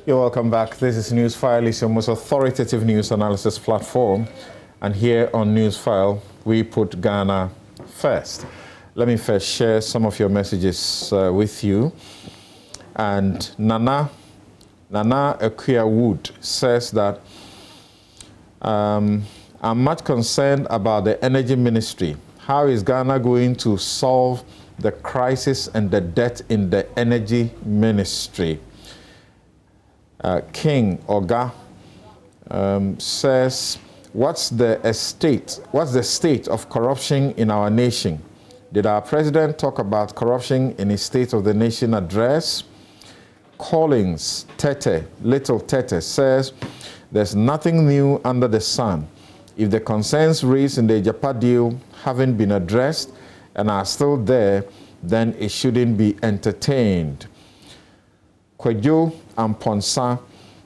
You're welcome back. This is NewsFile. It's your most authoritative news analysis platform. And here on NewsFile, we put Ghana first. Let me first share some of your messages with you. And Nana Akuya Wood says that I'm much concerned about the energy ministry. How is Ghana going to solve the crisis and the debt in the energy ministry? King Oga says, what's the state of corruption in our nation? Did our president talk about corruption in his State of the Nation address? Collins Little Tete says, there's nothing new under the sun. If the concerns raised in the Japa deal haven't been addressed and are still there, then it shouldn't be entertained. Kwejo Amponsa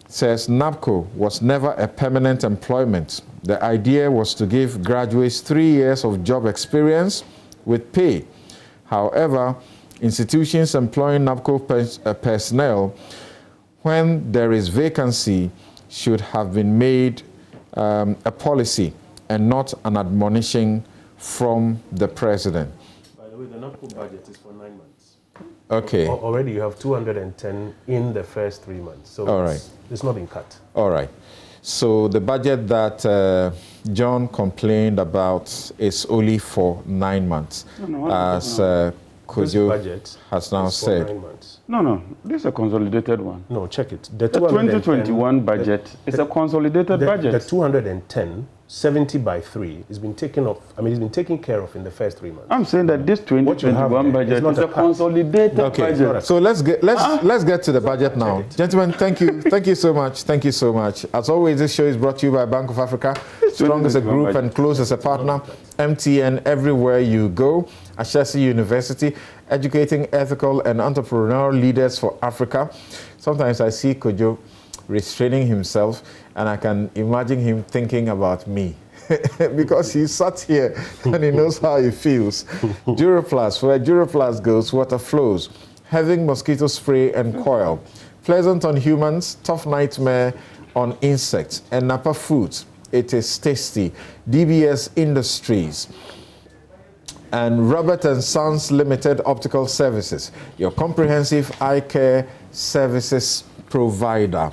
says NABCO was never a permanent employment. The idea was to give graduates 3 years of job experience with pay. However, institutions employing NABCO personnel, when there is vacancy, should have been made a policy and not an admonition from the president. By the way, the NABCO budget is for 9 months. Okay. Already you have 210 in the first 3 months. So all right. It's not been cut. All right. So the budget that John complained about is only for 9 months. As Kojo has now said. 9 months. No, this is a consolidated one. No, check it. The 2021 budget is a consolidated budget. The 210, 70 by 3, has been taken off. I mean, it's been taken care of in the first 3 months. I'm saying that this 2021 budget is a consolidated budget. So let's get to the budget now, gentlemen. Thank you so much. Thank you so much. As always, this show is brought to you by Bank of Africa, strong as a group and close as a partner. MTN everywhere you go. Ashesi University, educating ethical and entrepreneurial leaders for Africa. Sometimes I see Kojo restraining himself, and I can imagine him thinking about me because he sat here and he knows how he feels. Duroplast, where Duroplast goes, water flows. Having mosquito spray and coil. Pleasant on humans, tough nightmare on insects. And Napa Foods, it is tasty. DBS Industries. And Robert & Sons Limited Optical Services, your comprehensive eye care services provider.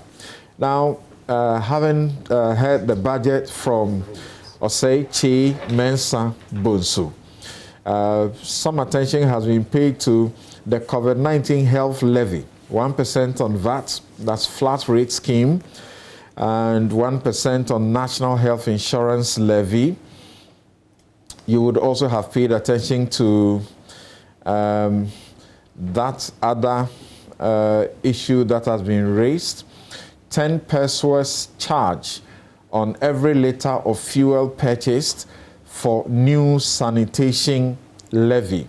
Now, having heard the budget from Osei Chi Mensa Bonsu, some attention has been paid to the COVID-19 health levy, 1% on VAT, that's flat rate scheme, and 1% on national health insurance levy. You would also have paid attention to that other issue that has been raised, 10 pesos charge on every liter of fuel purchased for new sanitation levy.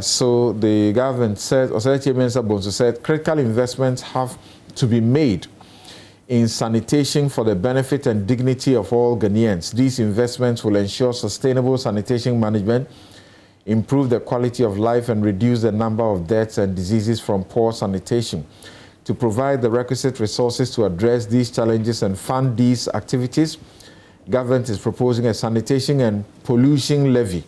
So the government said, Osei Mensa Bonsu said, critical investments have to be made in sanitation for the benefit and dignity of all Ghanaians. These investments will ensure sustainable sanitation management, improve the quality of life, and reduce the number of deaths and diseases from poor sanitation. To provide the requisite resources to address these challenges and fund these activities, government is proposing a sanitation and pollution levy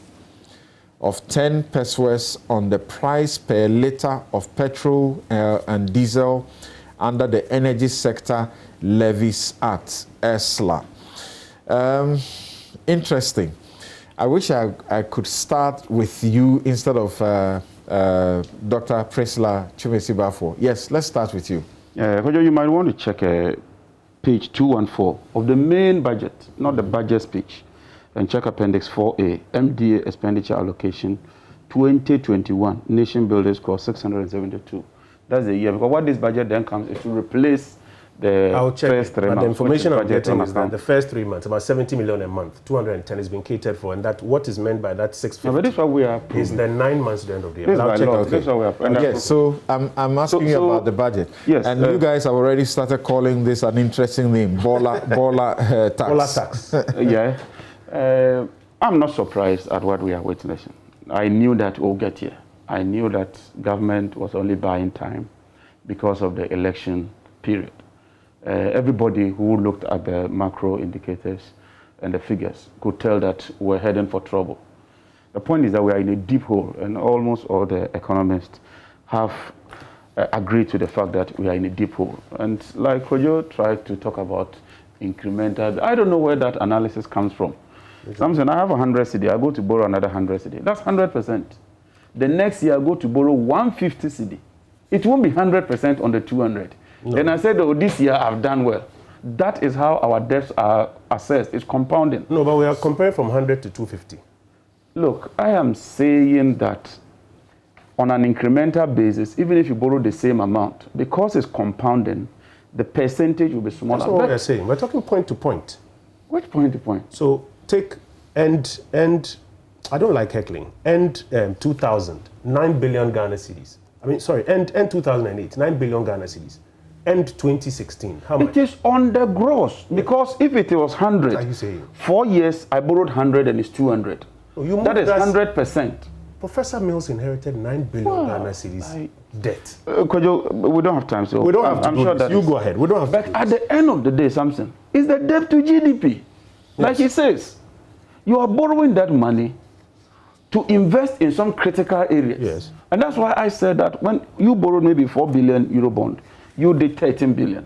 of 10 pesos on the price per liter of petrol and diesel under the Energy Sector Levies Act, ESLA. Interesting. I wish I could start with you instead of Dr. Priscilla Chumesi-Bafo. Yes, let's start with you. You might want to check page 214 of the main budget, not the budget speech, and check Appendix 4A, MDA Expenditure Allocation 2021, Nation Builders Cost 672. That's the year. Because what this budget then comes is to replace the first 3 months. The information I'm getting is that the first 3 months, about 70 million a month, 210 is being catered for, and that what is meant by that 650 but this is what we are is the 9 months to the end of the year. This is what we are. Yes, so I'm asking you about the budget. Yes, and you guys have already started calling this an interesting name, Bola tax. Bola tax. Yeah. I'm not surprised at what we are witnessing. I knew that we'll get here. I knew that government was only buying time because of the election period. Everybody who looked at the macro indicators and the figures could tell that we're heading for trouble. The point is that we are in a deep hole, and almost all the economists have agreed to the fact that we are in a deep hole. And like Kojo tried to talk about incremental, I don't know where that analysis comes from. Something, I have 100 cedi, I go to borrow another 100 cedi. That's 100%. The next year I go to borrow 150 cedi. It won't be 100% on the 200. No. Then I said, oh, this year I've done well. That is how our debts are assessed. It's compounding. No, but we are comparing from 100 to 250. Look, I am saying that on an incremental basis, even if you borrow the same amount, because it's compounding, the percentage will be smaller. That's not what we're saying. We're talking point to point. Which point to point? So take end, I don't like heckling, end 2000, 9 billion Ghana cedis. I mean, sorry, end 2008, 9 billion Ghana cedis. End 2016, how much? It is on the gross, because if it was 100, what are you saying? 4 years, I borrowed 100 and it's 200. Oh, that is 100%. Professor Mills inherited 9 billion Ghana cedis debt. Kojo, we don't have time, so we don't have to I'm sure that you go ahead. We don't have but to. At the end of the day, Samson, is the debt to GDP. Yes. Like he says, you are borrowing that money to invest in some critical areas. Yes. And that's why I said that when you borrow maybe 4 billion euro bond, you did 13 billion.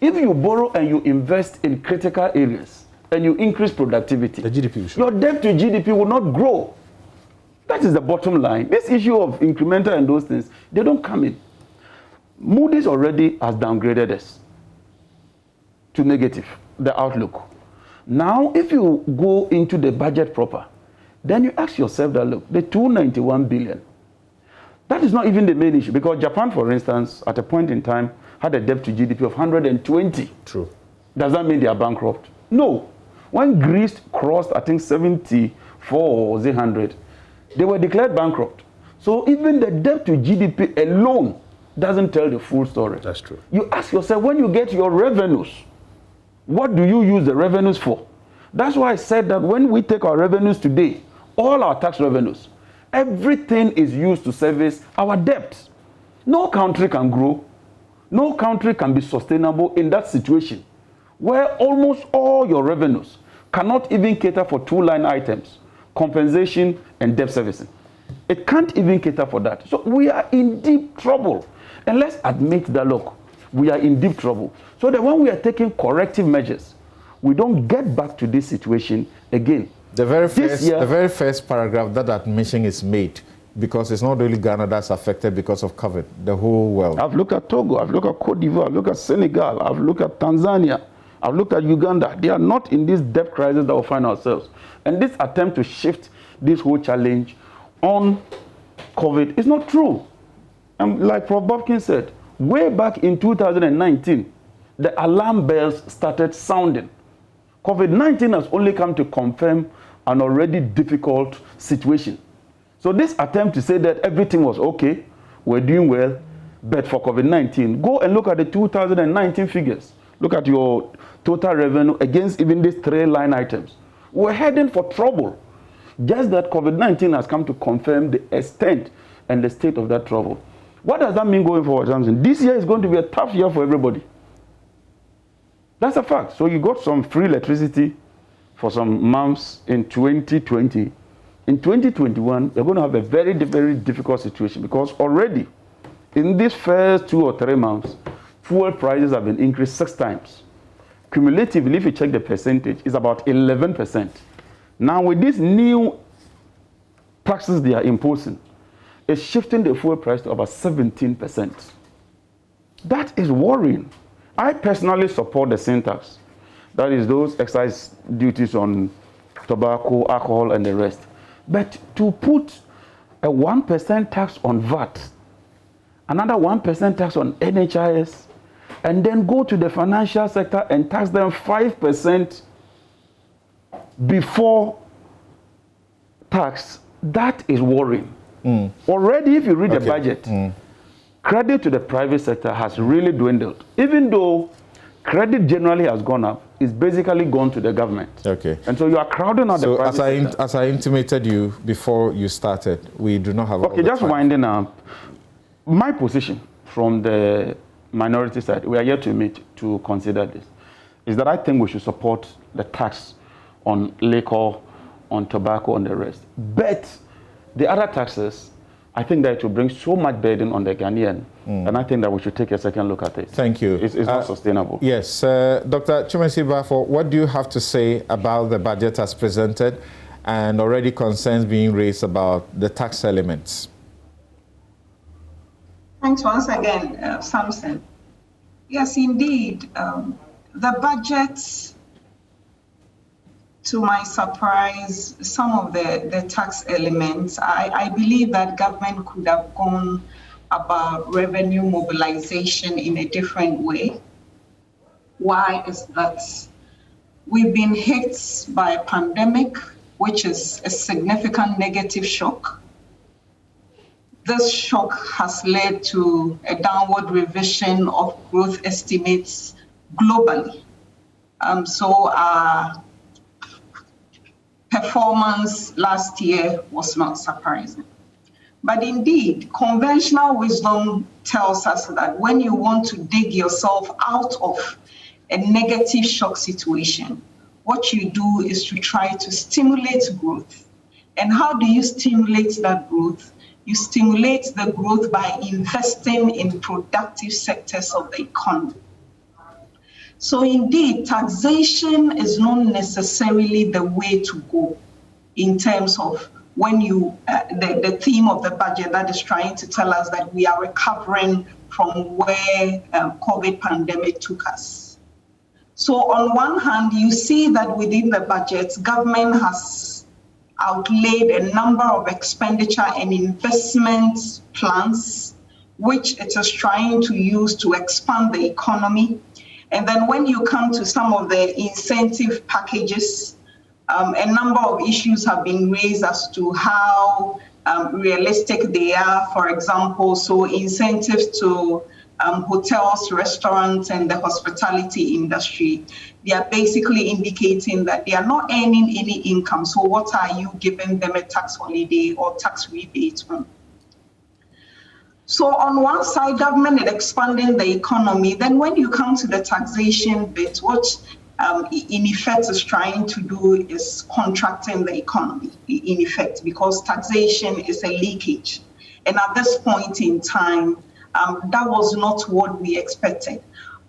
If you borrow and you invest in critical areas and you increase productivity, the GDP should. Your debt to GDP will not grow. That is the bottom line. This issue of incremental and those things, they don't come in. Moody's already has downgraded us to negative, the outlook. Now, if you go into the budget proper, then you ask yourself that, look, the 291 billion, that is not even the main issue, because Japan, for instance, at a point in time, had a debt to GDP of 120. True. Does that mean they are bankrupt? No. When Greece crossed, I think, 74 or 100, they were declared bankrupt. So even the debt to GDP alone doesn't tell the full story. That's true. You ask yourself, when you get your revenues, what do you use the revenues for? That's why I said that when we take our revenues today, all our tax revenues, everything is used to service our debts. No country can grow. No country can be sustainable in that situation where almost all your revenues cannot even cater for two line items, compensation and debt servicing. It can't even cater for that. So we are in deep trouble. And let's admit that, look, we are in deep trouble. So that when we are taking corrective measures, we don't get back to this situation again. The very first paragraph, that admission is made because it's not only Ghana that's affected because of COVID, the whole world. I've looked at Togo, I've looked at Cote d'Ivoire, I've looked at Senegal, I've looked at Tanzania, I've looked at Uganda. They are not in this debt crisis that we find ourselves. And this attempt to shift this whole challenge on COVID is not true. And like Prof. Bobkin said, way back in 2019, the alarm bells started sounding. COVID-19 has only come to confirm an already difficult situation. So this attempt to say that everything was okay, we're doing well, but for COVID-19, go and look at the 2019 figures. Look at your total revenue against even these three line items. We're heading for trouble. Just that COVID-19 has come to confirm the extent and the state of that trouble. What does that mean going forward, Samson? This year is going to be a tough year for everybody. That's a fact. So you got some free electricity for some months in 2020. In 2021, we're going to have a very, very difficult situation because already in these first 2 or 3 months, fuel prices have been increased 6 times. Cumulatively, if you check the percentage, it's about 11%. Now, with these new taxes they are imposing, it's shifting the fuel price to about 17%. That is worrying. I personally support the sin tax. That is those excise duties on tobacco, alcohol, and the rest. But to put a 1% tax on VAT, another 1% tax on NHIS, and then go to the financial sector and tax them 5% before tax, that is worrying. Already, if you read the budget, credit to the private sector has really dwindled. Even though credit generally has gone up, it's basically gone to the government. Okay. And so you are crowding out the private sector. As I intimated you before you started, we do not have... Okay, just winding up. My position from the minority side, we are yet to meet to consider this, is that I think we should support the tax on liquor, on tobacco, and the rest. But the other taxes, I think that it will bring so much burden on the Ghanaian, and I think that we should take a second look at it. Thank you. It's not sustainable. Yes. Dr. Chumesi Bafo, what do you have to say about the budget as presented and already concerns being raised about the tax elements? Thanks once again, Samson. Yes, indeed. The budget, to my surprise, some of the tax elements, I believe that government could have gone about revenue mobilization in a different way. Why is that? We've been hit by a pandemic, which is a significant negative shock. This shock has led to a downward revision of growth estimates globally. So our performance last year was not surprising. But indeed, conventional wisdom tells us that when you want to dig yourself out of a negative shock situation, what you do is to try to stimulate growth. And how do you stimulate that growth? You stimulate the growth by investing in productive sectors of the economy. So indeed, taxation is not necessarily the way to go in terms of when you, the theme of the budget that is trying to tell us that we are recovering from where COVID pandemic took us. So on one hand, you see that within the budget, government has outlaid a number of expenditure and investment plans, which it is trying to use to expand the economy. And then when you come to some of the incentive packages, a number of issues have been raised as to how realistic they are. For example, so incentives to hotels, restaurants, and the hospitality industry, they are basically indicating that they are not earning any income. So what are you giving them a tax holiday or tax rebate on? So on one side, government is expanding the economy. Then when you come to the taxation bit, what in effect is trying to do is contracting the economy, in effect, because taxation is a leakage. And at this point in time, that was not what we expected.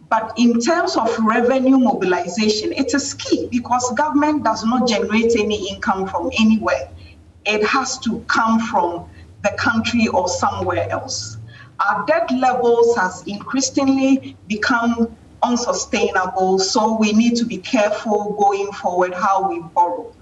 But in terms of revenue mobilization, it is key because government does not generate any income from anywhere. It has to come from the country or somewhere else. Our debt levels has increasingly become unsustainable, so we need to be careful going forward how we borrow.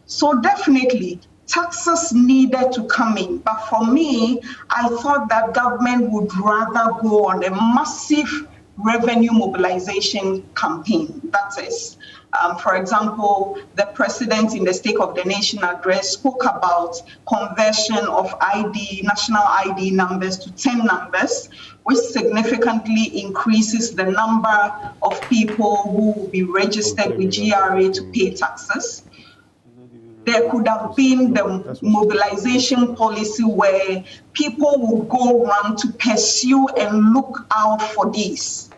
So definitely, taxes needed to come in. But for me, I thought that government would rather go on a massive revenue mobilization campaign. That is, for example, the president in the State of the Nation address spoke about conversion of national ID numbers to 10 numbers, which significantly increases the number of people who will be registered with GRA to pay taxes. There could have been the mobilization policy where people would go around to pursue and look out for these.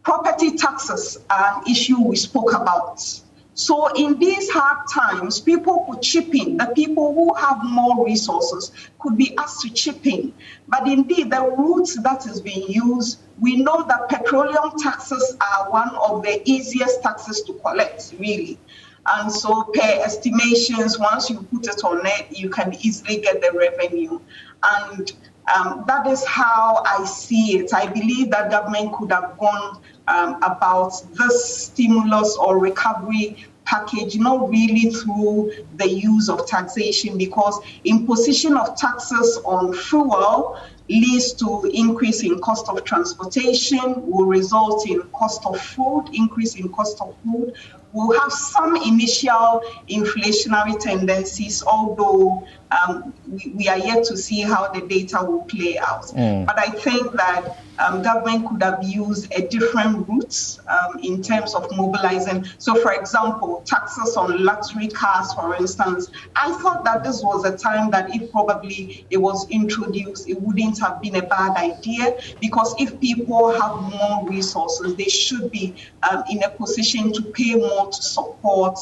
Property taxes are an issue we spoke about. So in these hard times, people could chip in. The people who have more resources could be asked to chip in. But indeed, the route that is being used, we know that petroleum taxes are one of the easiest taxes to collect, really. And so per estimations, once you put it on it, you can easily get the revenue. And that is how I see it. I believe that government could have gone about this stimulus or recovery package, not really through the use of taxation, because imposition of taxes on fuel leads to increase in cost of transportation, will result in cost of food, increase in cost of food, we'll have some initial inflationary tendencies, although we are yet to see how the data will play out. But I think that government could have used a different routes in terms of mobilizing. So, for example, taxes on luxury cars, for instance, I thought that this was a time that if probably it was introduced, it wouldn't have been a bad idea, because if people have more resources, they should be in a position to pay more to support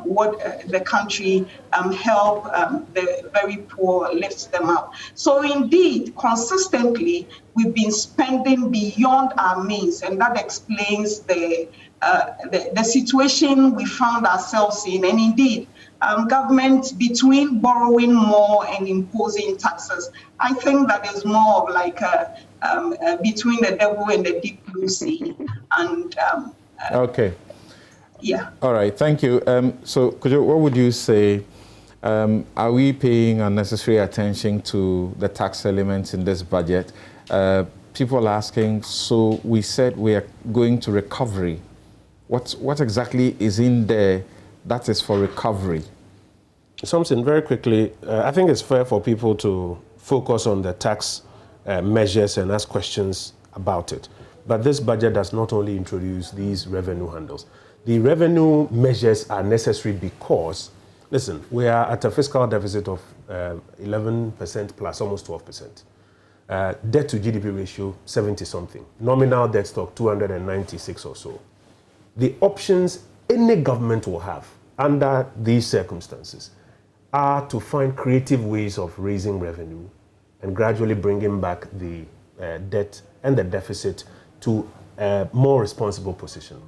what the country help the very poor, lift them up. So indeed, consistently, we've been spending beyond our means, and that explains the situation we found ourselves in. And indeed, government, between borrowing more and imposing taxes, I think that is more of like between the devil and the deep blue sea. And okay. Yeah. All right. Thank you. So, Kojo, what would you say? Are we paying unnecessary attention to the tax elements in this budget? People are asking, so we said we are going to recovery. What exactly is in there that is for recovery? Something very quickly. I think it's fair for people to focus on the tax measures and ask questions about it. But this budget does not only introduce these revenue handles. The revenue measures are necessary because, listen, we are at a fiscal deficit of 11% plus, almost 12%. Debt to GDP ratio, 70-something. Nominal debt stock, 296 or so. The options any government will have under these circumstances are to find creative ways of raising revenue and gradually bringing back the debt and the deficit to a more responsible position.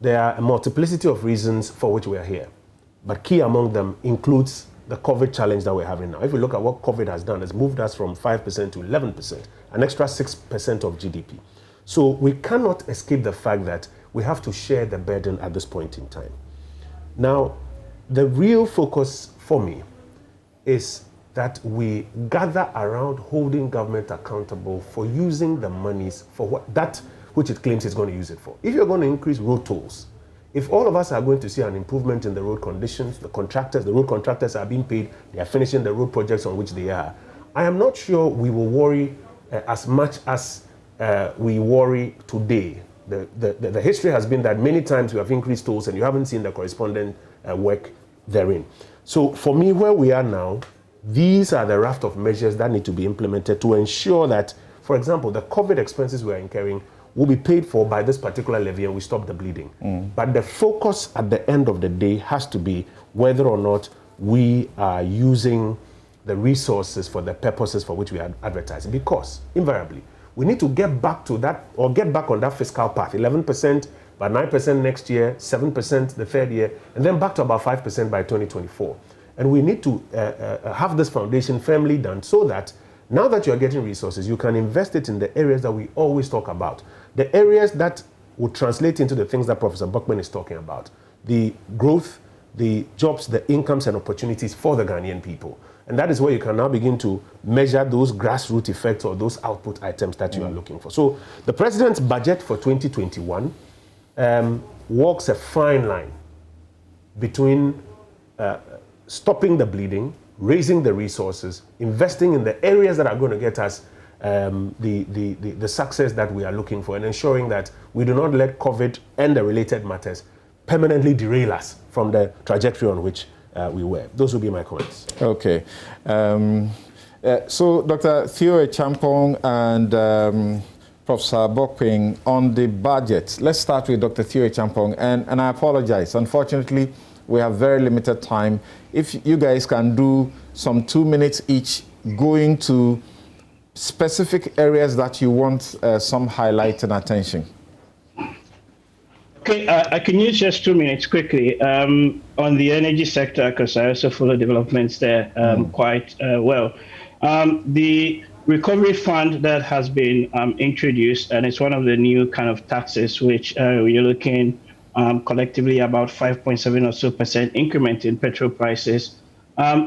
There are a multiplicity of reasons for which we are here, but key among them includes the COVID challenge that we're having now. If we look at what COVID has done, it's moved us from 5% to 11%, an extra 6% of GDP. So we cannot escape the fact that we have to share the burden at this point in time. Now, the real focus for me is that we gather around holding government accountable for using the monies for what which it claims it's going to use it for. If you're going to increase road tolls, if all of us are going to see an improvement in the road conditions, the road contractors are being paid, they are finishing the road projects on which they are, I am not sure we will worry as much as we worry today. The history has been that many times we have increased tolls and you haven't seen the corresponding work therein. So for me, where we are now, these are the raft of measures that need to be implemented to ensure that, for example, the COVID expenses we are incurring will be paid for by this particular levy and we stop the bleeding. But the focus at the end of the day has to be whether or not we are using the resources for the purposes for which we are advertising. Because, invariably, we need to get back to that, or get back on that fiscal path, 11%, by 9% next year, 7% the third year, and then back to about 5% by 2024. And we need to have this foundation firmly done so that now that you're getting resources, you can invest it in the areas that we always talk about. The areas that would translate into the things that Professor Buckman is talking about. The growth, the jobs, the incomes and opportunities for the Ghanaian people. And that is where you can now begin to measure those grassroots effects or those output items that you are looking for. So the president's budget for 2021 walks a fine line between stopping the bleeding, raising the resources, investing in the areas that are going to get us the success that we are looking for, and ensuring that we do not let COVID and the related matters permanently derail us from the trajectory on which we were. Those will be my comments. Okay. So Dr. Theo Champong and Professor Bokping on the budget. Let's start with Dr. Theo Champong, and I apologize. Unfortunately, we have very limited time. If you guys can do some 2 minutes each going to specific areas that you want some highlight and attention. Okay, I can use just 2 minutes quickly on the energy sector, because I also follow developments there quite well. The recovery fund that has been introduced, and it's one of the new kind of taxes which we're looking collectively about 5.7 or so% increment in petrol prices.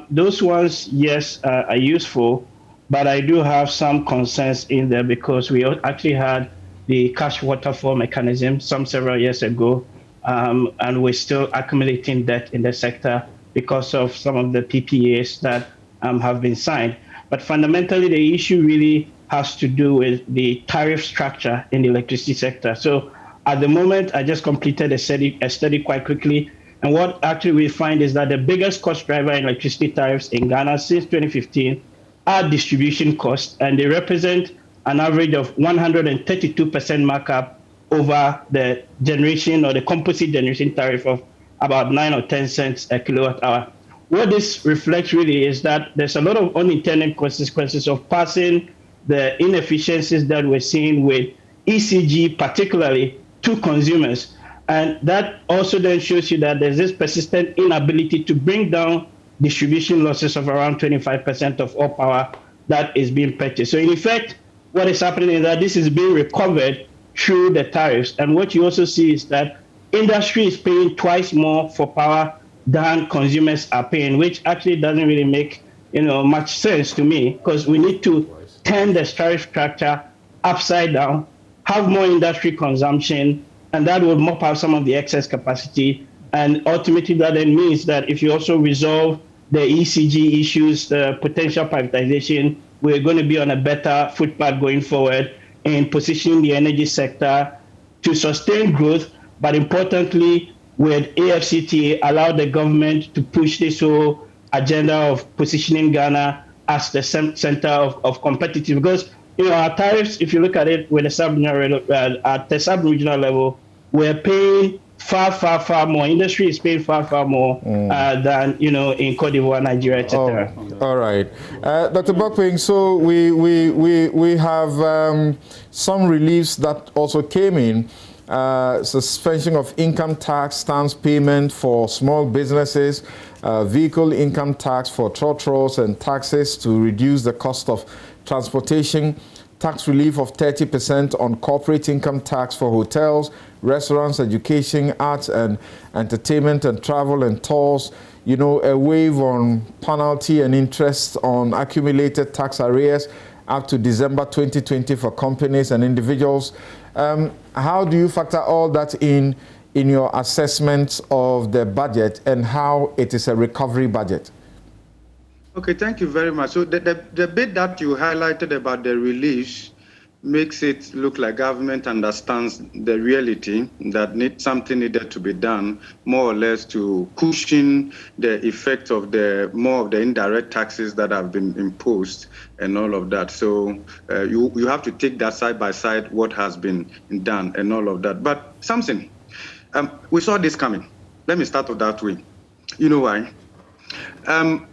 Those ones, yes, are useful, but I do have some concerns in there because we actually had the cash waterfall mechanism several years ago, and we're still accumulating debt in the sector because of some of the PPAs that have been signed. But fundamentally, the issue really has to do with the tariff structure in the electricity sector. So at the moment, I just completed a study quite quickly. And what actually we find is that the biggest cost driver in electricity tariffs in Ghana since 2015 are distribution costs, and they represent an average of 132% markup over the generation or the composite generation tariff of about 9 or 10 cents a kilowatt hour. What this reflects really is that there's a lot of unintended consequences of passing the inefficiencies that we're seeing with ECG, particularly to consumers. And that also then shows you that there's this persistent inability to bring down distribution losses of around 25% of all power that is being purchased. So in effect, what is happening is that this is being recovered through the tariffs. And what you also see is that industry is paying twice more for power than consumers are paying, which actually doesn't really make much sense to me, because we need to turn the tariff structure upside down, have more industry consumption, and that will mop up some of the excess capacity. And ultimately, that then means that if you also resolve the ECG issues, the potential privatization, we're going to be on a better footpath going forward in positioning the energy sector to sustain growth, but importantly, with AFCTA, allow the government to push this whole agenda of positioning Ghana as the center of competitive. Because our tariffs, if you look at it with at the sub-regional level, we're paying far more. Industry is paying far more than in Cote d'Ivoire, Nigeria, etc. All right, Dr. Bokping. So we have some reliefs that also came in. Suspension of income tax stamps payment for small businesses, vehicle income tax for trotros and taxes to reduce the cost of transportation, tax relief of 30% on corporate income tax for hotels, restaurants, education, arts and entertainment and travel and tours, a waive on penalty and interest on accumulated tax arrears up to December 2020 for companies and individuals. How do you factor all that in your assessment of the budget and how it is a recovery budget? Okay, thank you very much. So the bit that you highlighted about the reliefs makes it look like government understands the reality that something needed to be done, more or less to cushion the effect of more of the indirect taxes that have been imposed and all of that. So you have to take that side by side, what has been done and all of that. But something, we saw this coming. Let me start with that way. You know why?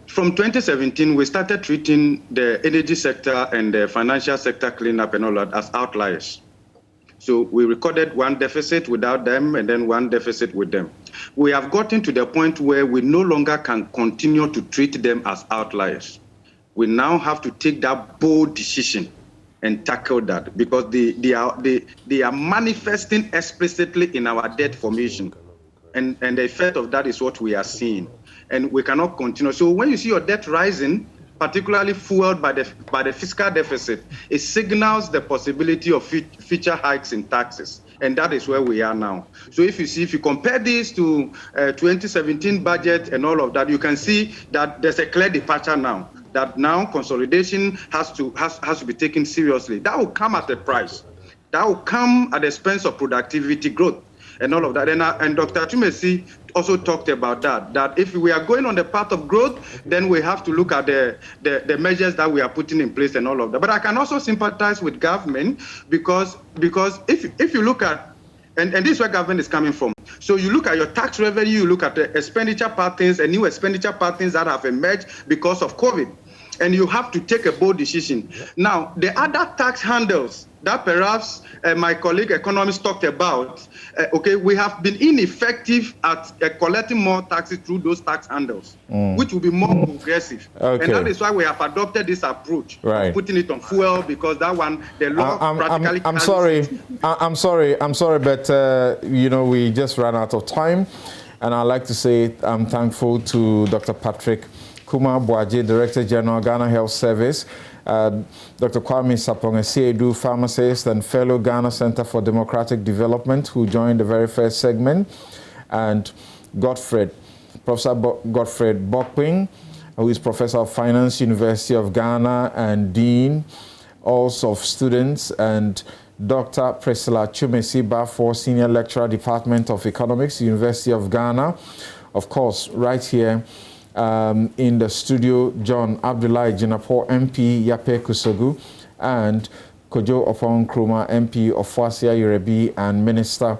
From 2017, we started treating the energy sector and the financial sector cleanup and all that as outliers. So we recorded one deficit without them and then one deficit with them. We have gotten to the point where we no longer can continue to treat them as outliers. We now have to take that bold decision and tackle that because they are manifesting explicitly in our debt formation. And the effect of that is what we are seeing. And we cannot continue. So when you see your debt rising, particularly fueled by the fiscal deficit, it signals the possibility of future hikes in taxes. And that is where we are now. So if you compare this to 2017 budget and all of that, you can see that there's a clear departure now. That now consolidation has to be taken seriously. That will come at a price. That will come at the expense of productivity growth and all of that. And Dr. Tumesi also talked about that if we are going on the path of growth, then we have to look at the measures that we are putting in place and all of that. But I can also sympathize with government because if you look at, and this is where government is coming from. So you look at your tax revenue, you look at the expenditure patterns and new expenditure patterns that have emerged because of COVID. And you have to take a bold decision. Now, the other tax handles that perhaps my colleague economists talked about, we have been ineffective at collecting more taxes through those tax handles, which will be more progressive. Okay. And that is why we have adopted this approach, of putting it on fuel, because that one, the law practically... I'm sorry, but we just ran out of time. And I'd like to say I'm thankful to Dr. Patrick Kumar Boaje, Director General, Ghana Health Service, Dr. Kwame Sapong, a CADU pharmacist and fellow Ghana Center for Democratic Development, who joined the very first segment. and Professor Godfred Bokping, who is Professor of Finance, University of Ghana, and Dean also of Students, and Dr. Priscilla Chumesiba, for Senior Lecturer, Department of Economics, University of Ghana. Of course, right here in the studio, John Abdullahi Jinapo, MP, Yape Kusogu, and Kojo Opon Kruma, MP of Fwasia Yorebi, and Minister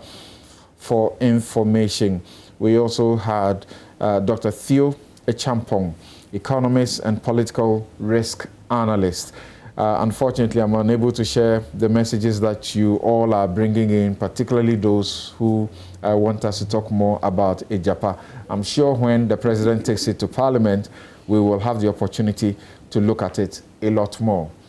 for Information. We also had Dr. Theo Echampong, economist and political risk analyst. Unfortunately, I'm unable to share the messages that you all are bringing in, particularly those who want us to talk more about EJAPA. I'm sure when the President takes it to Parliament, we will have the opportunity to look at it a lot more.